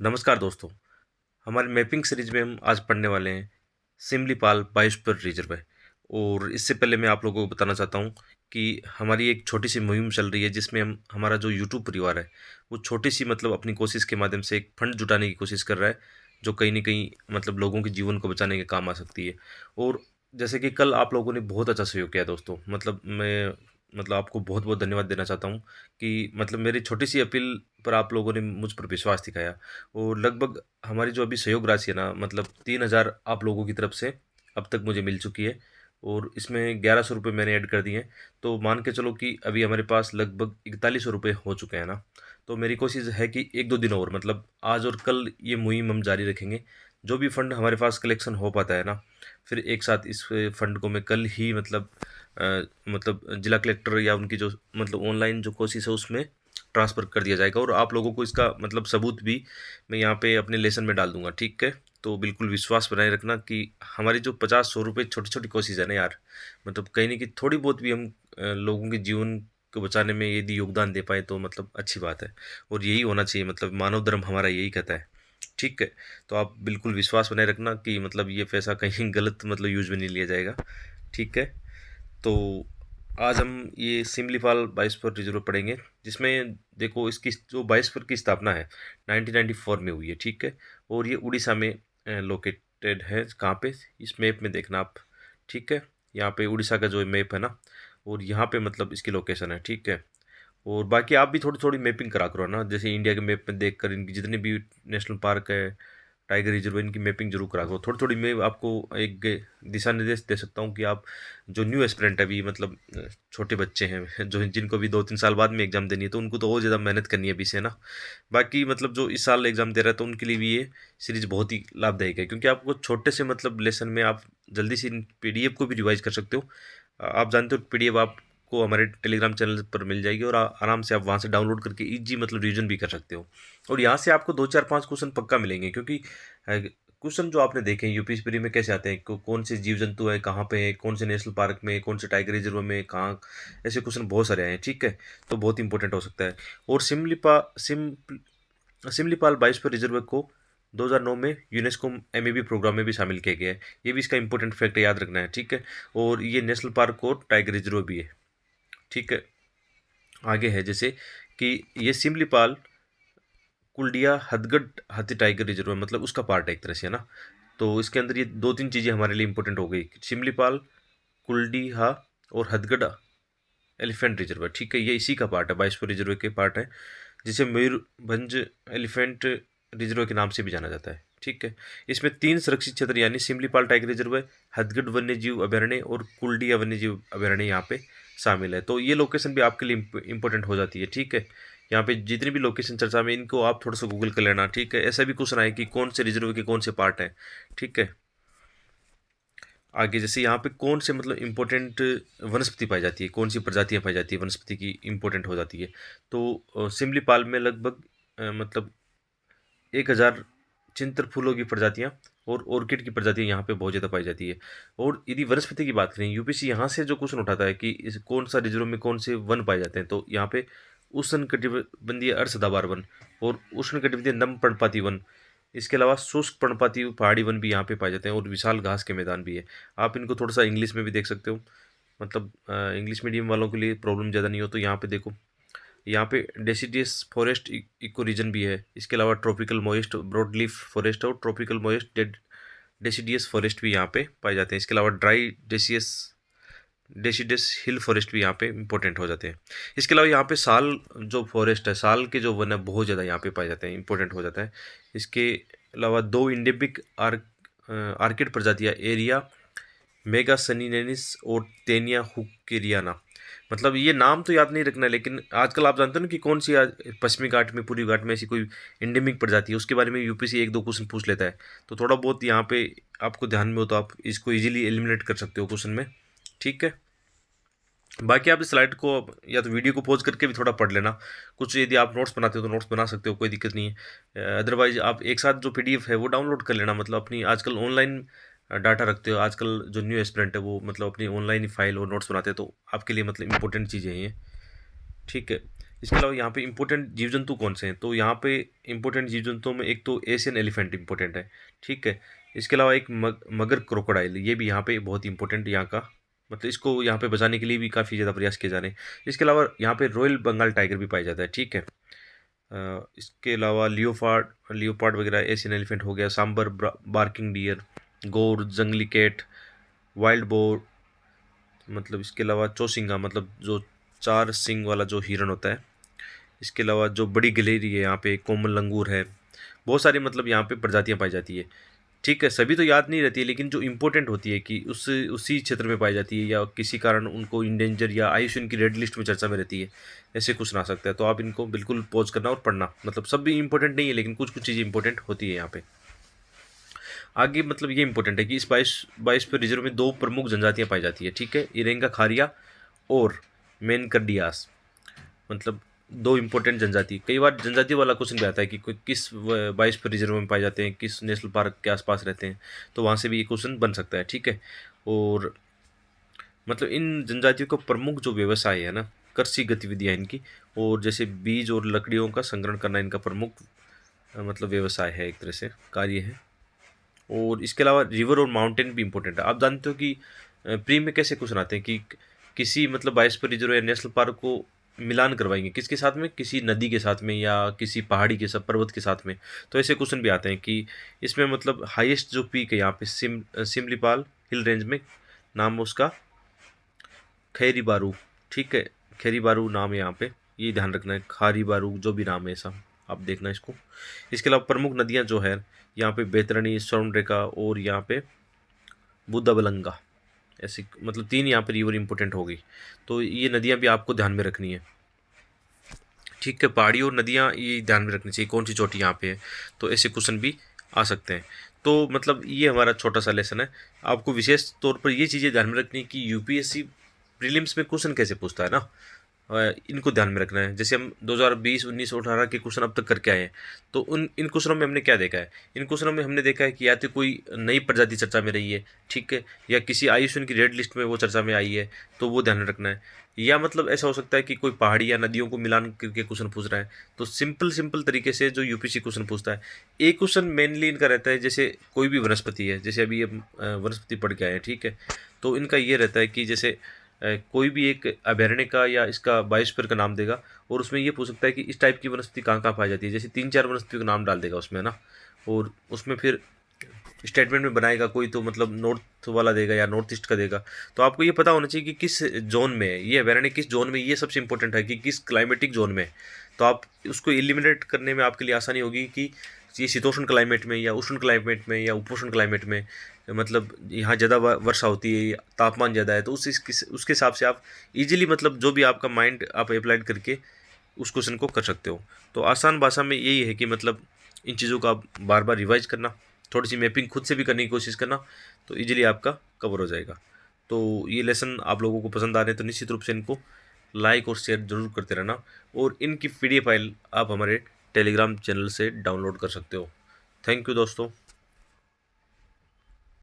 नमस्कार दोस्तों। हमारी मैपिंग सीरीज में हम आज पढ़ने वाले हैं सिमलीपाल बायोस्फीयर रिजर्व है। और इससे पहले मैं आप लोगों को बताना चाहता हूँ कि हमारी एक छोटी सी मुहिम चल रही है जिसमें हम हमारा जो यूट्यूब परिवार है वो छोटी सी अपनी कोशिश के माध्यम से एक फंड जुटाने की कोशिश कर रहा है, जो कहीं ना कहीं लोगों के जीवन को बचाने के काम आ सकती है। और जैसे कि कल आप लोगों ने बहुत अच्छा सहयोग किया दोस्तों, मैं आपको बहुत बहुत धन्यवाद देना चाहता हूँ कि मेरी छोटी सी अपील पर आप लोगों ने मुझ पर विश्वास दिखाया। और लगभग हमारी जो अभी सहयोग राशि है ना, 3,000 आप लोगों की तरफ से अब तक मुझे मिल चुकी है। और इसमें 1100 रुपये मैंने ऐड कर दिए हैं। तो मान के चलो कि अभी हमारे पास लगभग 4100 रुपये हो चुके हैं ना। तो मेरी कोशिश है कि एक दो दिन और आज और कल ये मुहिम हम जारी रखेंगे। जो भी फंड हमारे पास कलेक्शन हो पाता है ना, फिर एक साथ इस फंड को मैं कल ही जिला कलेक्टर या उनकी जो ऑनलाइन जो कोशिश है उसमें ट्रांसफ़र कर दिया जाएगा। और आप लोगों को इसका सबूत भी मैं यहाँ पे अपने लेसन में डाल दूंगा, ठीक है। तो बिल्कुल विश्वास बनाए रखना कि हमारी जो 50-100 रुपये छोटी छोटी कोशिश है ना यार, कहीं ना कहीं थोड़ी बहुत भी हम लोगों के जीवन को बचाने में यदि योगदान दे पाए तो अच्छी बात है। और यही होना चाहिए, मानव धर्म हमारा यही कहता है, ठीक है। तो आप बिल्कुल विश्वास बनाए रखना कि ये पैसा कहीं गलत यूज में नहीं लिया जाएगा, ठीक है। तो आज हम ये सिमलीपाल बायोस्फीयर रिजर्व पढ़ेंगे, जिसमें देखो इसकी जो बायोस्फीयर की स्थापना है 1994 में हुई है, ठीक है। और ये उड़ीसा में लोकेटेड है। कहाँ पे, इस मैप में देखना आप, ठीक है। यहाँ पे उड़ीसा का जो मैप है ना, और यहाँ पे इसकी लोकेशन है, ठीक है। और बाकी आप भी थोड़ी थोड़ी मैपिंग करा करो ना, जैसे इंडिया के मैप में देखकर इनकी जितने भी नेशनल पार्क है, टाइगर रिजर्व, इनकी मैपिंग जरूर करा करो थोड़ी थोड़ी। मैं आपको एक दिशा निर्देश दे सकता हूँ कि आप जो न्यू एस्पिरेंट है अभी छोटे बच्चे हैं जो जिनको भी 2-3 साल बाद में एग्जाम देनी है, तो उनको तो और ज़्यादा मेहनत करनी है अभी से ना। बाकी जो इस साल एग्जाम दे रहा है तो उनके लिए भी ये सीरीज बहुत ही लाभदायक है, क्योंकि आपको छोटे से लेसन में आप जल्दी से इन पीडीएफ को भी रिवाइज कर सकते हो। आप जानते हो पीडीएफ आपको हमारे टेलीग्राम चैनल पर मिल जाएगी, और आराम से आप वहाँ से डाउनलोड करके इजी रिवीजन भी कर सकते हो। और यहाँ से आपको 2-4-5 क्वेश्चन पक्का मिलेंगे, क्योंकि क्वेश्चन जो आपने देखे हैं यूपीएससी प्री में कैसे आते हैं, कौन से जीव जंतु है, कहाँ पे है, कौन से नेशनल पार्क में, कौन से टाइगर रिजर्व में, कहाँ, ऐसे क्वेश्चन बहुत सारे आए हैं, ठीक है। तो बहुत इंपॉर्टेंट हो सकता है। और सिमलीपाल बायोस्फीयर रिजर्व को 2009 में यूनेस्को एमएबी प्रोग्राम में भी शामिल किया गया है। ये भी इसका इंपॉर्टेंट फैक्ट याद रखना है, ठीक है। और ये नेशनल पार्क और टाइगर रिजर्व भी है, ठीक है। आगे है जैसे कि ये सिमलीपाल कुल्डिया हथगढ़ हाथी टाइगर रिजर्व है, उसका पार्ट है एक तरह से, है ना। तो इसके अंदर ये 2-3 चीज़ें हमारे लिए इंपॉर्टेंट हो गई, सिमलीपाल, कुल्डीहा और हथगढ़ एलिफेंट रिजर्व है, ठीक है। ये इसी का पार्ट है, बायोस्फीयर रिजर्व के पार्ट है, जिसे मयूरभंज एलिफेंट रिजर्व के नाम से भी जाना जाता है, ठीक है। इसमें 3 संरक्षित क्षेत्र यानी सिमलीपाल टाइगर रिजर्व है, हथगढ़ वन्यजीव अभयारण्य और कुल्डिया वन्यजीव अभयारण्य यहाँ पे शामिल है। तो ये लोकेशन भी आपके लिए इंपॉर्टेंट हो जाती है, ठीक है। यहाँ पे जितनी भी लोकेशन चर्चा में, इनको आप थोड़ा सा गूगल कर लेना, ठीक है। ऐसा भी क्वेश्चन आए कि कौन से रिजर्व के कौन से पार्ट हैं, ठीक है। आगे जैसे यहाँ पे कौन से इम्पोर्टेंट वनस्पति पाई जाती है, कौन सी प्रजातियाँ पाई जाती है वनस्पति की, इम्पोर्टेंट हो जाती है। तो सिमलीपाल में लगभग 1,000 चिंतर फूलों की प्रजातियाँ और ऑर्किड की प्रजातियाँ यहाँ पे बहुत ज़्यादा पाई जाती है। और यदि वनस्पति की बात करें, यूपीएससी यहाँ से जो क्वेश्चन उठाता है कि इस कौन सा रिजर्व में कौन से वन पाए जाते हैं, तो यहाँ पे उष्णकटिबंधीय अर्धसदाबहार वन और उष्णकटिबंधीय नम पर्णपाती वन, इसके अलावा शुष्क पर्णपाती पहाड़ी वन भी यहाँ पे पाए जाते हैं, और विशाल घास के मैदान भी है। आप इनको थोड़ा सा इंग्लिश में भी देख सकते हो, इंग्लिश मीडियम वालों के लिए प्रॉब्लम ज़्यादा नहीं हो तो यहाँ पे देखो। यहाँ पे डेसिडियस फॉरेस्ट इको रीजन भी है। इसके अलावा tropical moist broad leaf forest और ट्रॉपिकल मॉइस्ट डेसिडियस फॉरेस्ट भी यहाँ पे पाए जाते हैं। इसके अलावा ड्राई डेसिडस हिल फॉरेस्ट भी यहाँ पे इंपॉर्टेंट हो जाते हैं। इसके अलावा यहाँ पे साल जो फॉरेस्ट है, साल के जो वन है बहुत ज़्यादा यहाँ पे पाए जाते हैं, इंपॉर्टेंट हो जाता है। इसके अलावा 2 इंडेमिक आर्किड प्रजातियाँ एरिया मेगा सनीनेनिस और तेनिया हुकेरियाना, ये नाम तो याद नहीं रखना है, लेकिन आजकल आप जानते हो ना कि कौन सी पश्चिमी घाट में, पूर्वी घाट में ऐसी कोई एंडेमिक प्रजाति है, उसके बारे में यूपीएससी 1-2 क्वेश्चन पूछ लेता है। तो थोड़ा बहुत यहाँ पे आपको ध्यान में हो तो आप इसको इजीली एलिमिनेट कर सकते हो क्वेश्चन में, ठीक है। बाकी आप इस स्लाइड को या तो वीडियो को पॉज करके भी थोड़ा पढ़ लेना। कुछ यदि आप नोट्स बनाते हो तो नोट्स बना सकते हो, कोई दिक्कत नहीं है। अदरवाइज आप एक साथ जो पीडीएफ है वो डाउनलोड कर लेना, अपनी आजकल ऑनलाइन डाटा रखते हो, आजकल जो न्यू एस्पिरेंट है वो अपनी ऑनलाइन ही फाइल और नोट्स बनाते हैं, तो आपके लिए इंपॉर्टेंट चीज़ें हैं ये, ठीक है। इसके अलावा यहाँ पे इंपॉर्टेंट जीव जंतु कौन से हैं, तो यहाँ पे इंपॉर्टेंट जीव जंतुओं में एक तो एशियन एलिफेंट इंपॉर्टेंट है, ठीक है। इसके अलावा एक मगर क्रोकोडाइल, ये भी यहाँ पे बहुत इंपॉर्टेंट यहाँ का, मतलब इसको यहाँ पे बचाने के लिए भी काफ़ी ज़्यादा प्रयास किए जा रहे हैं। इसके अलावा यहाँ पे रॉयल बंगाल टाइगर भी पाया जाता है, ठीक है। इसके अलावा लियोपार्ड लियोपार्ड वगैरह, एशियन एलिफेंट हो गया, सांबर, बार्किंग डियर, गोर, जंगली कैट, वाइल्ड बोर, मतलब इसके अलावा चौसिंगा, मतलब जो 4 सिंग वाला जो हिरन होता है। इसके अलावा जो बड़ी गिलहरी है यहाँ पे, कोमल लंगूर है, बहुत सारी मतलब यहाँ पे प्रजातियाँ पाई जाती है, ठीक है। सभी तो याद नहीं रहती है, लेकिन जो इम्पोर्टेंट होती है कि उसी क्षेत्र में पाई जाती है या किसी कारण उनको इंडेंजर या आयुष्मान की रेड लिस्ट में चर्चा में रहती है, ऐसे कुछ ना सकता है। तो आप इनको बिल्कुल पॉज करना और पढ़ना, मतलब सब भी इंपॉर्टेंट नहीं है, लेकिन कुछ कुछ चीज़ें इंपॉर्टेंट होती है यहाँ पे। आगे मतलब ये इंपॉर्टेंट है कि इस बायोस्फीयर रिजर्व में 2 प्रमुख जनजातियाँ पाई जाती है, ठीक है, इरेंगा खारिया और मेनकर्डियास, मतलब 2 इंपॉर्टेंट जनजाति। कई बार जनजाति वाला क्वेश्चन भी आता है कि कोई किस बायोस्फीयर रिजर्व में पाए जाते हैं, किस नेशनल पार्क के आसपास रहते हैं, तो वहाँ से भी ये क्वेश्चन बन सकता है, ठीक है। और मतलब इन जनजातियों का प्रमुख जो व्यवसाय है ना, कृषि गतिविधियाँ इनकी, और जैसे बीज और लकड़ियों का संग्रहण करना इनका प्रमुख मतलब व्यवसाय है, एक तरह से कार्य है। और इसके अलावा रिवर और माउंटेन भी इम्पोर्टेंट है। आप जानते हो कि प्री में कैसे क्वेश्चन आते हैं कि किसी मतलब बायोस्फीयर रिजर्व या नेशनल पार्क को मिलान करवाएंगे किसके साथ में, किसी नदी के साथ में या किसी पहाड़ी के साथ, पर्वत के साथ में। तो ऐसे क्वेश्चन भी आते हैं कि इसमें मतलब हाईएस्ट जो पीक है यहाँ पे सिमलीपाल हिल रेंज में, नाम उसका खैरी बारू, ठीक है, खैरी बारू नाम है यहाँ पे, ये ध्यान रखना है, खारी बारू जो भी नाम है ऐसा आप देखना इसको। इसके अलावा प्रमुख नदियाँ जो है यहाँ पे बैतरणी, स्वर्णरेखा और यहाँ पे बुद्धबलंगा, ऐसी मतलब 3 यहाँ पे रिवर इंपॉर्टेंट हो गई। तो ये नदियाँ भी आपको ध्यान में रखनी है, ठीक है। पहाड़ी और नदियाँ ये ध्यान में रखनी चाहिए, कौन सी चोटी यहाँ पे है, तो ऐसे क्वेश्चन भी आ सकते हैं। तो मतलब ये हमारा छोटा सा लेसन है। आपको विशेष तौर पर ये चीज़ें ध्यान में रखनी है कि यूपीएससी प्रीलिम्स में क्वेश्चन कैसे पूछता है ना, इनको ध्यान में रखना है। जैसे हम 2020, 19 और 18 के क्वेश्चन अब तक करके आए हैं, तो उन इन क्वेश्चनों में हमने क्या देखा है, इन क्वेश्चनों में हमने देखा है कि या तो कोई नई प्रजाति चर्चा में रही है, ठीक है, या किसी आयुष्मान की रेड लिस्ट में वो चर्चा में आई है, तो वो ध्यान में रखना है। या मतलब ऐसा हो सकता है कि कोई पहाड़ी या नदियों को मिलान करके क्वेश्चन पूछ रहा है, तो सिंपल सिंपल तरीके से जो यूपीसी क्वेश्चन पूछता है। एक क्वेश्चन मेनली इनका रहता है, जैसे कोई भी वनस्पति है, जैसे अभी हम वनस्पति पढ़ के आए हैं, ठीक है, तो इनका ये रहता है कि जैसे कोई भी एक अभयारण्य का या इसका बायोस्फीयर का नाम देगा, और उसमें ये पूछ सकता है कि इस टाइप की वनस्पति कहाँ कहाँ पाई जाती है, जैसे 3-4 वनस्पति का नाम डाल देगा उसमें ना, और उसमें फिर स्टेटमेंट में बनाएगा कोई, तो मतलब नॉर्थ वाला देगा या नॉर्थ ईस्ट का देगा। तो आपको ये पता होना चाहिए कि किस जोन में है ये अभयारण्य, किस जोन में, ये सबसे इंपॉर्टेंट है कि किस क्लाइमेटिक जोन में है। तो आप उसको एलिमिनेट करने में आपके लिए आसानी होगी कि ये शीतोष्ण क्लाइमेट में या उष्ण क्लाइमेट में या उपोष्ण क्लाइमेट में, मतलब यहाँ ज़्यादा वर्षा होती है, तापमान ज़्यादा है, तो उसके हिसाब से आप इजीली मतलब जो भी आपका माइंड आप अप्लाइड करके उस क्वेश्चन को कर सकते हो। तो आसान भाषा में यही है कि मतलब इन चीज़ों का आप बार बार रिवाइज करना, थोड़ी सी मैपिंग खुद से भी करने की कोशिश करना, तो इजीली आपका कवर हो जाएगा। तो ये लेसन आप लोगों को पसंद आ रहे हैं तो निश्चित रूप से इनको लाइक और शेयर जरूर करते रहना, और इनकी पीडीएफ फाइल आप हमारे टेलीग्राम चैनल से डाउनलोड कर सकते हो। थैंक यू दोस्तों।